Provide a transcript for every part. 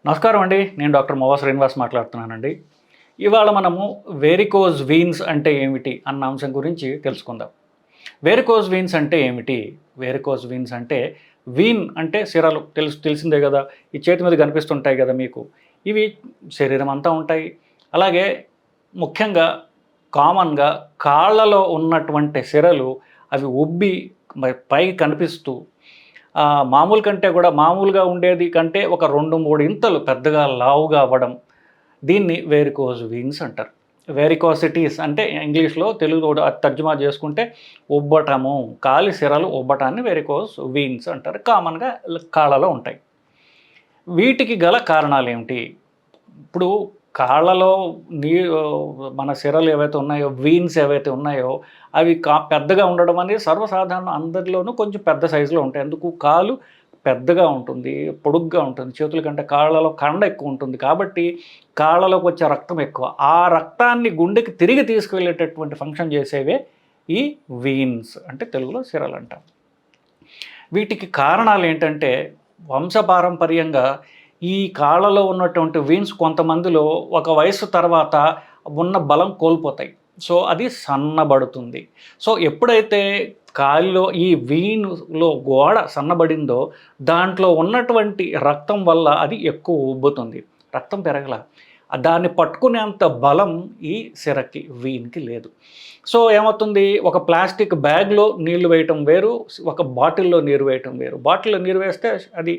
నమస్కారం అండి. నేను డాక్టర్ మోవా శ్రీనివాస్ మాట్లాడుతున్నానండి. ఇవాళ మనము వేరికోజ్ వీన్స్ అంటే ఏమిటి అన్న అంశం గురించి తెలుసుకుందాం. వేరికోజ్ వీన్స్ అంటే ఏమిటి? వేరికోజ్ వీన్స్ అంటే వీన్ అంటే సిరలు తెలిసిందే కదా! ఈ చేతి మీద కనిపిస్తుంటాయి కదా మీకు. ఇవి శరీరం అంతా ఉంటాయి. అలాగే ముఖ్యంగా కామన్‌గా కాళ్ళలో ఉన్నటువంటి సిరలు అవి ఉబ్బి పైకి కనిపిస్తూ మామూలు కంటే కూడా మామూలుగా ఉండేది కంటే ఒక 2, 3 ఇంతలు పెద్దగా లావుగా అవ్వడం. దీన్ని వేరికోజ్ వీన్స్ అంటారు. వేరికోసిటీస్ అంటే ఇంగ్లీష్‌లో తెలుగులో కూడా తర్జుమా చేసుకుంటే ఉబ్బటము. కాలి సిరలు ఉబ్బటాన్ని వేరికోజ్ వీన్స్ అంటారు. కామన్‌గా కాళ్ళలో ఉంటాయి. వీటికి గల కారణాలేమిటి? ఇప్పుడు కాళ్ళలో నీ మన సిరలు ఏవైతే ఉన్నాయో, వీన్స్ ఏవైతే ఉన్నాయో అవి పెద్దగా ఉండడం అనేది సర్వసాధారణం, అందరిలోనూ కొంచెం పెద్ద సైజులో ఉంటాయి. ఎందుకు? కాలు పెద్దగా ఉంటుంది, పొడుగ్గా ఉంటుంది. చేతుల కంటే కాళ్ళలో కండ ఎక్కువ ఉంటుంది. కాబట్టి కాళ్ళలోకి వచ్చే రక్తం ఎక్కువ. ఆ రక్తాన్ని గుండెకి తిరిగి తీసుకువెళ్ళేటటువంటి ఫంక్షన్ చేసేవే ఈ వీన్స్, అంటే తెలుగులో సిరలు అంటాం. వీటికి కారణాలు ఏంటంటే వంశపారంపర్యంగా ఈ కాళ్ళలో ఉన్నటువంటి వీన్స్ కొంతమందిలో ఒక వయసు తర్వాత ఉన్న బలం కోల్పోతాయి. సో అది సన్నబడుతుంది. సో ఎప్పుడైతే కాలిలో ఈ వీనులో గోడ సన్నబడిందో దాంట్లో ఉన్నటువంటి రక్తం వల్ల అది ఎక్కువ ఉబ్బుతుంది. రక్తం పెరగల. దాన్ని పట్టుకునేంత బలం ఈ సిరకి, వీన్‌కి లేదు. సో ఏమవుతుంది? ఒక ప్లాస్టిక్ బ్యాగ్‌లో నీళ్లు వేయటం వేరు, ఒక బాటిల్‌లో నీరు వేయటం వేరు. బాటిల్‌లో నీరు వేస్తే అది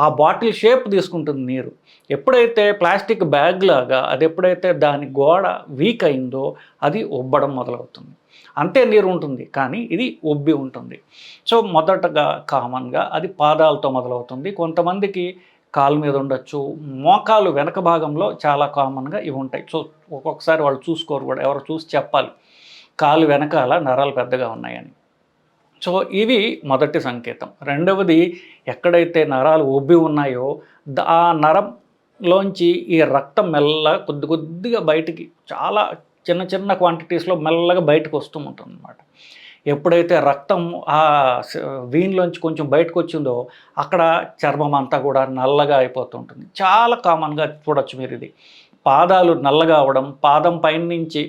ఆ బాటిల్ షేప్ తీసుకుంటుంది నీరు. ఎప్పుడైతే ప్లాస్టిక్ బ్యాగ్ లాగా అది ఎప్పుడైతే దాని గోడ వీక్ అయిందో అది ఉబ్బడం మొదలవుతుంది. అంతే నీరు ఉంటుంది, కానీ ఇది ఉబ్బి ఉంటుంది. సో మొదటగా కామన్‌గా అది పాదాలతో మొదలవుతుంది. కొంతమందికి కాలు మీద ఉండొచ్చు. మోకాలు వెనక భాగంలో చాలా కామన్‌గా ఇవి ఉంటాయి. సో ఒక్కొక్కసారి వాళ్ళు చూసుకోరు కూడా. ఎవరో చూసి చెప్పాలి, కాలు వెనకాల నరాలు పెద్దగా ఉన్నాయని. సో ఇవి మొదటి సంకేతం. రెండవది, ఎక్కడైతే నరాలు ఉబ్బి ఉన్నాయో ఆ నరంలోంచి ఈ రక్తం మెల్లగా కొద్ది కొద్దిగా బయటికి, చాలా చిన్న చిన్న క్వాంటిటీస్‌లో మెల్లగా బయటకు వస్తూ ఉంటుందన్నమాట. ఎప్పుడైతే రక్తం వీన్‌లోంచి కొంచెం బయటకొచ్చిందో అక్కడ చర్మం అంతా కూడా నల్లగా అయిపోతుంటుంది. చాలా కామన్‌గా చూడొచ్చు మీరిది. పాదాలు నల్లగా అవ్వడం, పాదం పైనుంచి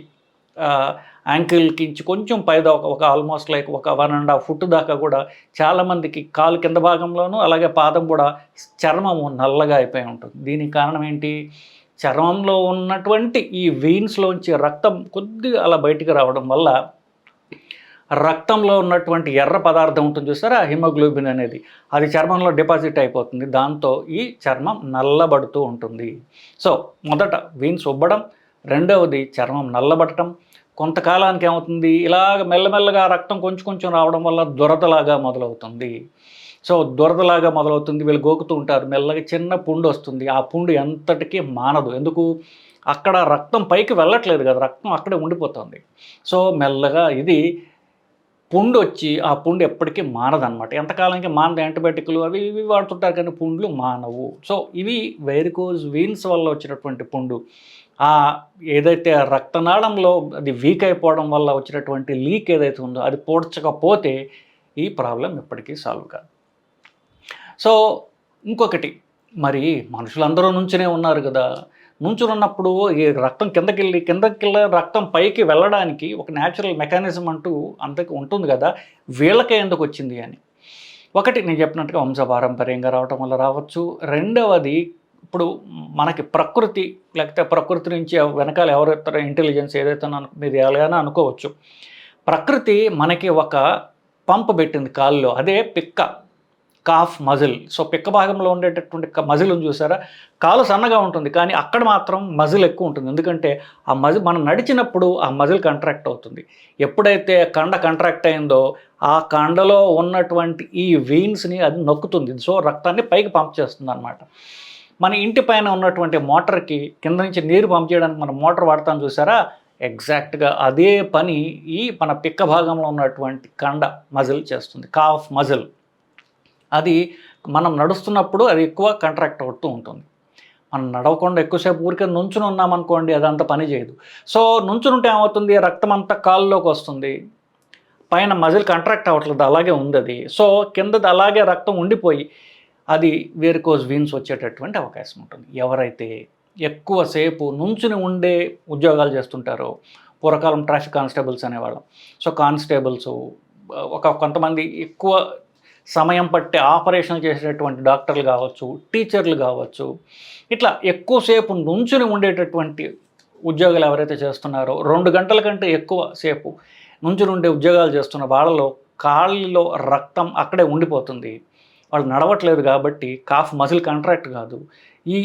యాంకిల్‌కించి కొంచెం పైదాకా ఒక ఆల్మోస్ట్ లైక్ ఒక 1½ ఫుట్ దాకా కూడా చాలామందికి కాలు కింద భాగంలోనూ అలాగే పాదం కూడా చర్మము నల్లగా అయిపోయి ఉంటుంది. దీనికి కారణం ఏంటి? చర్మంలో ఉన్నటువంటి ఈ వీన్స్‌లోంచి రక్తం కొద్దిగా అలా బయటికి రావడం వల్ల రక్తంలో ఉన్నటువంటి ఎర్ర పదార్థం ఉంటుంది చూసారా, హిమోగ్లోబిన్ అనేది, అది చర్మంలో డిపాజిట్ అయిపోతుంది. దాంతో ఈ చర్మం నల్లబడుతూ ఉంటుంది. సో మొదట వీన్స్ ఉబ్బడం, రెండవది చర్మం నల్లబడటం. కొంతకాలానికి ఏమవుతుంది? ఇలాగ మెల్లమెల్లగా రక్తం కొంచెం కొంచెం రావడం వల్ల దురదలాగా మొదలవుతుంది. సో దురదలాగా మొదలవుతుంది. వీళ్ళు గోకుతూ ఉంటారు. మెల్లగా చిన్న పుండు వస్తుంది. ఆ పుండు ఎంతటికీ మానదు. ఎందుకు? అక్కడ రక్తం పైకి వెళ్ళట్లేదు కదా, రక్తం అక్కడే ఉండిపోతుంది. సో మెల్లగా ఇది పుండు వచ్చి ఆ పుండు ఎప్పటికీ మానదనమాట. ఎంతకాలానికి మానదు. యాంటీబయాటిక్లు అవి ఇవి వాడుతుంటారు, కానీ పుండ్లు మానవు. సో ఇవి వేరికోజ్ వీన్స్ వల్ల వచ్చినటువంటి పుండు. ఏదైతే రక్తనాళంలో అది వీక్ అయిపోవడం వల్ల వచ్చినటువంటి లీక్ ఏదైతే ఉందో అది పూడ్చకపోతే ఈ ప్రాబ్లం ఎప్పటికీ సాల్వ్ కాదు. సో ఇంకొకటి, మరి మనుషులందరూ నుంచునే ఉన్నారు కదా, నుంచునున్నప్పుడు ఈ రక్తం కిందకెళ్ళి రక్తం పైకి వెళ్ళడానికి ఒక న్యాచురల్ మెకానిజం అంటూ అంతకు ఉంటుంది కదా, వీళ్ళకే ఎందుకు వచ్చింది అని. ఒకటి, నేను చెప్పినట్టుగా వంశపారంపర్యంగా రావటం వల్ల రావచ్చు. రెండవది, ఇప్పుడు మనకి ప్రకృతి, లేకపోతే ప్రకృతి నుంచి వెనకాల ఎవరైతే ఇంటెలిజెన్స్ ఏదైతే మీరు ఎలాగైనా అనుకోవచ్చు. ప్రకృతి మనకి ఒక పంప్ పెట్టింది కాల్లో, అదే పిక్క, కాఫ్ మజిల్. సో పిక్క భాగంలో ఉండేటటువంటి మజిల్ ఉంది చూసారా, కాలు సన్నగా ఉంటుంది కానీ అక్కడ మాత్రం మజిల్ ఎక్కువ ఉంటుంది. ఎందుకంటే ఆ మజిల్ మనం నడిచినప్పుడు ఆ మజిల్ కంట్రాక్ట్ అవుతుంది. ఎప్పుడైతే కండ కంట్రాక్ట్ అయిందో ఆ కండలో ఉన్నటువంటి ఈ వీన్స్ని అది నొక్కుతుంది. సో రక్తాన్ని పైకి పంప్ చేస్తుంది అనమాట. మన ఇంటి పైన ఉన్నటువంటి మోటార్కి కింద నుంచి నీరు పంప్ చేయడానికి మనం మోటార్ వాడతాం చూసారా, ఎగ్జాక్ట్గా అదే పని ఈ మన పిక్క భాగంలో ఉన్నటువంటి కండ మజిల్ చేస్తుంది, కాఫ్ మజిల్. అది మనం నడుస్తున్నప్పుడు అది ఎక్కువ కంట్రాక్ట్ అవుతూ ఉంటుంది. మనం నడవకుండా ఎక్కువసేపు ఊరికే నుంచుని ఉన్నామనుకోండి, అదంతా పని చేయదు. సో నుంచుని ఉంటే ఏమవుతుంది? రక్తం అంతా కాళ్ళలోకి వస్తుంది, పైన మజిల్ కంట్రాక్ట్ అవ్వట్లేదు, అలాగే ఉంది అది. సో కిందది అలాగే రక్తం ఉండిపోయి అది వేరికోజ్ వీన్స్ వచ్చేటటువంటి అవకాశం ఉంటుంది. ఎవరైతే ఎక్కువసేపు నుంచుని ఉండే ఉద్యోగాలు చేస్తుంటారో, పూర్వకాలం ట్రాఫిక్ కానిస్టేబుల్స్ అనేవాళ్ళం. సో, కానిస్టేబుల్సు కొంతమంది ఎక్కువ సమయం పట్టే ఆపరేషన్లు చేసేటటువంటి డాక్టర్లు కావచ్చు, టీచర్లు కావచ్చు, ఇట్లా ఎక్కువసేపు నుంచుని ఉండేటటువంటి ఉద్యోగాలు ఎవరైతే చేస్తున్నారో 2 గంటల కంటే ఎక్కువ సేపు నుంచుని ఉండే ఉద్యోగాలు చేస్తున్న వాళ్ళలో కాళ్ళలో రక్తం అక్కడే ఉండిపోతుంది. వాళ్ళు నడవట్లేదు కాబట్టి కాఫ్ మజిల్ కాంట్రాక్ట్ కాదు. ఈ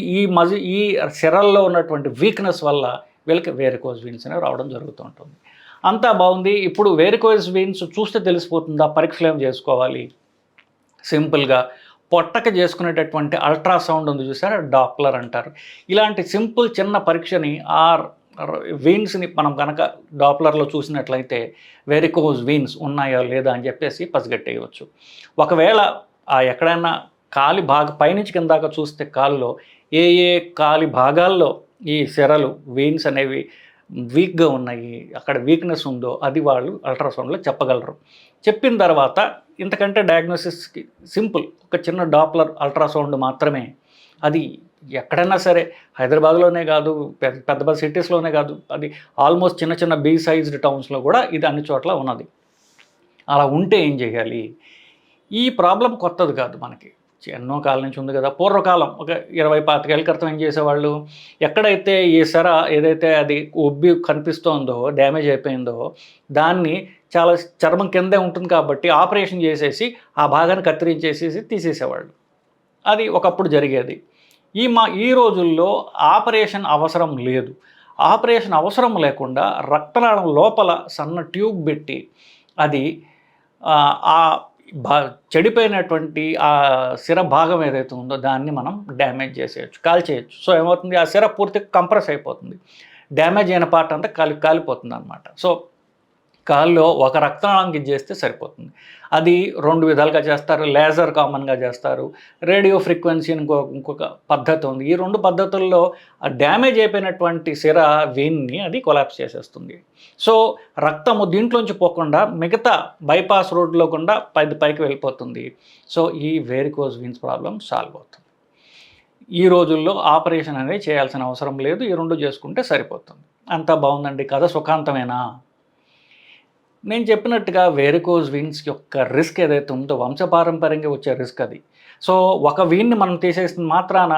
ఈ సిరల్లో ఉన్నటువంటి వీక్‌నెస్ వల్ల వీళ్ళకి వేరికోజ్ వీన్స్ అనేవి రావడం జరుగుతూ ఉంటుంది. అంతా బాగుంది. ఇప్పుడు వేరికోజ్ వీన్స్ చూస్తే తెలిసిపోతుందా? పరీక్షలు ఏమి చేసుకోవాలి? సింపుల్‌గా పొట్టకి చేసుకునేటటువంటి అల్ట్రాసౌండ్ ఉంది చూసారా? డాప్లర్ అంటారు. ఇలాంటి సింపుల్ చిన్న పరీక్షని వీన్స్‌ని మనం గనక డాప్లర్‌లో చూసినట్లయితే వెరికోజ్ వీన్స్ ఉన్నాయా లేదా అని చెప్పేసి పసిగట్టేయవచ్చు. ఒకవేళ ఎక్కడైనా కాలి పైనుంచి కింద దాకా చూస్తే కాలులో ఏ కాలి భాగాల్లో ఈ సిరలు వీన్స్ అనేవి వీక్‌గా ఉన్నాయి, అక్కడ వీక్‌నెస్ ఉందో అది వాళ్ళు అల్ట్రాసౌండ్‌లో చెప్పగలరు. చెప్పిన తర్వాత ఇంతకంటే డయాగ్నోసిస్‌కి సింపుల్ ఒక చిన్న డాప్లర్ అల్ట్రాసౌండ్ మాత్రమే. అది ఎక్కడైనా సరే హైదరాబాద్‌లోనే కాదు, పెద్ద పెద్ద సిటీస్‌లోనే కాదు, అది ఆల్మోస్ట్ చిన్న చిన్న బీ సైజ్డ్ టౌన్స్‌లో కూడా ఇది అన్ని చోట్ల ఉన్నది. అలా ఉంటే ఏం చేయాలి? ఈ ప్రాబ్లం కొత్తది కాదు మనకి. ఎన్నో కాలం నుంచి ఉంది కదా. పూర్వకాలం ఒక 20, 25 ఏళ్ల క్రితం ఏం చేసేవాళ్ళు, ఎక్కడైతే ఈ సిర ఏదైతే అది ఉబ్బి కనిపిస్తోందో, డ్యామేజ్ అయిపోయిందో, దాన్ని చాలా చర్మం కిందే ఉంటుంది కాబట్టి ఆపరేషన్ చేసేసి ఆ భాగాన్ని కత్తిరించేసేసి తీసేసేవాళ్ళు. అది ఒకప్పుడు జరిగేది. ఈ రోజుల్లో ఆపరేషన్ అవసరం లేదు. ఆపరేషన్ అవసరం లేకుండా రక్తనాళం లోపల సన్న ట్యూబ్ పెట్టి అది ఆ చెడిపోయినటువంటి ఆ సిర భాగం ఏదైతే ఉందో దాన్ని మనం డ్యామేజ్ చేసేయచ్చు, కాల్చేయచ్చు. సో ఏమవుతుంది, ఆ సిర పూర్తిగా కంప్రెస్ అయిపోతుంది. డ్యామేజ్ అయిన పార్ట్ అంతా కాలిపోతుంది అనమాట. సో కాల్లో ఒక రక్తనాళంకి చేస్తే సరిపోతుంది. అది 2 విధాలుగా చేస్తారు. లేజర్ కామన్‌గా చేస్తారు. రేడియో ఫ్రీక్వెన్సీ ఇంకొక పద్ధతి ఉంది. ఈ 2 పద్ధతుల్లో ఆ డ్యామేజ్ అయిపోయినటువంటి సిర వెయిన్‌ని అది కొలాప్స్ చేసేస్తుంది. సో రక్తము దీంట్లోంచి పోకుండా మిగతా బైపాస్ రోడ్‌లో గుండా పైకి వెళ్ళిపోతుంది. సో ఈ వేరికోజ్ వీన్స్ ప్రాబ్లమ్ సాల్వ్ అవుతుంది. ఈ రోజుల్లో ఆపరేషన్ అనేది చేయాల్సిన అవసరం లేదు. ఈ 2 చేసుకుంటే సరిపోతుంది. అంతా బాగుందండి. కథ సుఖాంతమేనా? నేను చెప్పినట్టుగా వేరికోజ్ వీన్స్ యొక్క రిస్క్ ఏదైతే ఉందో వంశపారంపర్యంగా వచ్చే రిస్క్ అది. సో ఒక వీన్ని మనం తీసేసిన మాత్రాన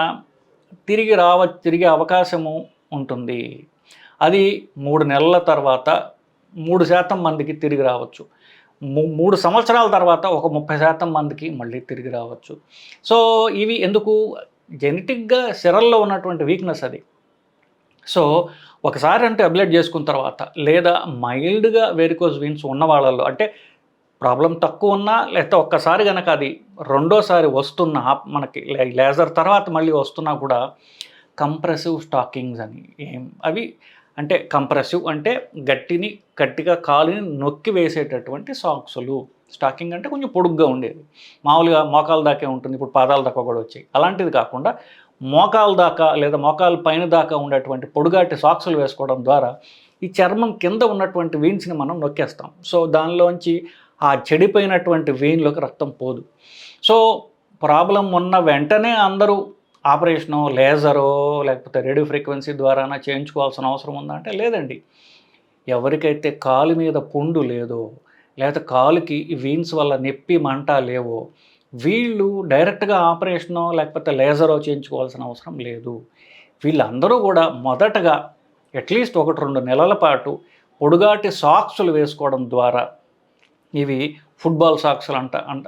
తిరిగే అవకాశము ఉంటుంది. అది 3 నెలల తర్వాత 3% మందికి తిరిగి రావచ్చు. 3 సంవత్సరాల తర్వాత ఒక 30% మందికి మళ్ళీ తిరిగి రావచ్చు. సో ఇవి ఎందుకు, జెనెటిక్‌గా సిరల్లో ఉన్నటువంటి వీక్‌నెస్ అది. సో ఒకసారి అంటే అబ్లేట్ చేసుకున్న తర్వాత లేదా మైల్డ్‌గా వేరికోజ్ వీన్స్ ఉన్న వాళ్ళలో, అంటే ప్రాబ్లమ్ తక్కువ ఉన్నా లేకపోతే ఒక్కసారి గనక అది రెండోసారి వస్తున్నా మనకి లేజర్ తర్వాత మళ్ళీ వస్తున్నా కూడా కంప్రెసివ్ స్టాకింగ్స్ అని అవి అంటే కంప్రెసివ్ అంటే గట్టిగా కాలుని నొక్కి వేసేటటువంటి సాక్సులు. స్టాకింగ్ అంటే కొంచెం పొడుగ్గా ఉండేది. మామూలుగా మోకాలు దాకే ఉంటుంది. ఇప్పుడు పాదాల దాకా కూడా వచ్చాయి. అలాంటిది కాకుండా మోకాలు దాకా లేదా మోకాలు పైన దాకా ఉండేటువంటి పొడుగాటి సాక్సులు వేసుకోవడం ద్వారా ఈ చర్మం కింద ఉన్నటువంటి వీన్స్ని మనం నొక్కేస్తాం. సో దానిలోంచి ఆ చెడిపోయినటువంటి వెయిన్లోకి రక్తం పోదు. సో ప్రాబ్లం ఉన్న వెంటనే అందరూ ఆపరేషనో లేజరో లేకపోతే రేడియో ఫ్రీక్వెన్సీ ద్వారానా చేయించుకోవాల్సిన అవసరం ఉందా అంటే లేదండి. ఎవరికైతే కాలు మీద పుండు లేదో లేకపోతే కాలుకి ఈ వీన్స్ వల్ల నొప్పి మంట లేవో వీళ్ళు డైరెక్ట్గా ఆపరేషనో లేకపోతే లేజరో చేయించుకోవాల్సిన అవసరం లేదు. వీళ్ళందరూ కూడా మొదటగా అట్లీస్ట్ 1-2 నెలల పాటు పొడుగాటి సాక్సులు వేసుకోవడం ద్వారా, ఇవి ఫుట్బాల్ సాక్సులు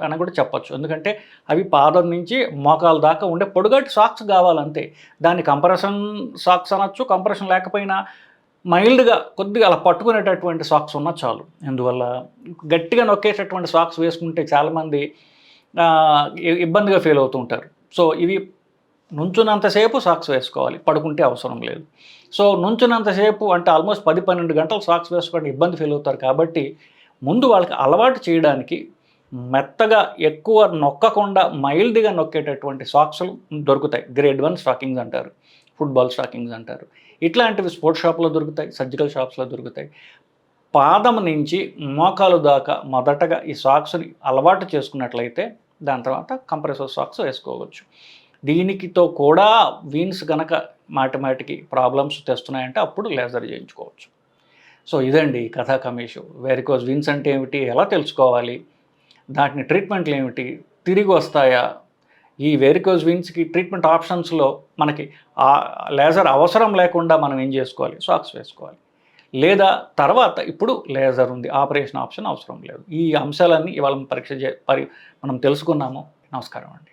అని కూడా చెప్పచ్చు. ఎందుకంటే అవి పాదం నుంచి మోకాల దాకా ఉండే పొడుగాటి సాక్స్ కావాలంతే. దాన్ని కంప్రెషన్ సాక్స్ అనొచ్చు, కంప్రెషన్ లేకపోయినా మైల్డ్గా కొద్దిగా అలా పట్టుకునేటటువంటి సాక్స్ ఉన్నా చాలు. ఎందువల్ల గట్టిగా నొక్కేటటువంటి సాక్స్ వేసుకుంటే చాలామంది ఇబ్బందిగా ఫీల్ అవుతూ ఉంటారు. సో ఇవి నుంచున్నంతసేపు సాక్స్ వేసుకోవాలి, పడుకుంటే అవసరం లేదు. సో నుంచున్నంతసేపు అంటే ఆల్మోస్ట్ 10-12 గంటలు సాక్స్ వేసుకోవడానికి ఇబ్బంది ఫీల్ అవుతారు. కాబట్టి ముందు వాళ్ళకి అలవాటు చేయడానికి మెత్తగా ఎక్కువ నొక్కకుండా మైల్డ్గా నొక్కేటటువంటి సాక్సులు దొరుకుతాయి. గ్రేడ్ 1 స్టాకింగ్స్ అంటారు, ఫుట్బాల్ స్టాకింగ్స్ అంటారు. ఇట్లాంటివి స్పోర్ట్స్ షాప్లో దొరుకుతాయి, సర్జికల్ షాప్స్లో దొరుకుతాయి. పాదం నుంచి మోకాలు దాకా మొదటగా ఈ సాక్స్ని అలవాటు చేసుకున్నట్లయితే దాని తర్వాత కంప్రెసర్ సాక్స్ వేసుకోవచ్చు. దీనికితో కూడా వీన్స్ కనుక మాటిమాటికి ప్రాబ్లమ్స్ తెస్తున్నాయంటే అప్పుడు లేజర్ చేయించుకోవచ్చు. సో ఇదండి కథా కమీషు. వెరికోజ్ వీన్స్ అంటే ఏమిటి, ఎలా తెలుసుకోవాలి, దాటిని ట్రీట్మెంట్లు ఏమిటి, తిరిగి వస్తాయా, ఈ వెరికోజ్ వీన్స్కి ట్రీట్మెంట్ ఆప్షన్స్లో మనకి ఆ లేజర్ అవసరం లేకుండా మనం ఏం చేసుకోవాలి, సాక్స్ వేసుకోవాలి, లేదా తర్వాత ఇప్పుడు లేజర్ ఉంది, ఆపరేషన్ ఆప్షన్ అవసరం లేదు. ఈ అంశాలన్నీ ఇవాళ మనం తెలుసుకున్నాము. నమస్కారం అండి.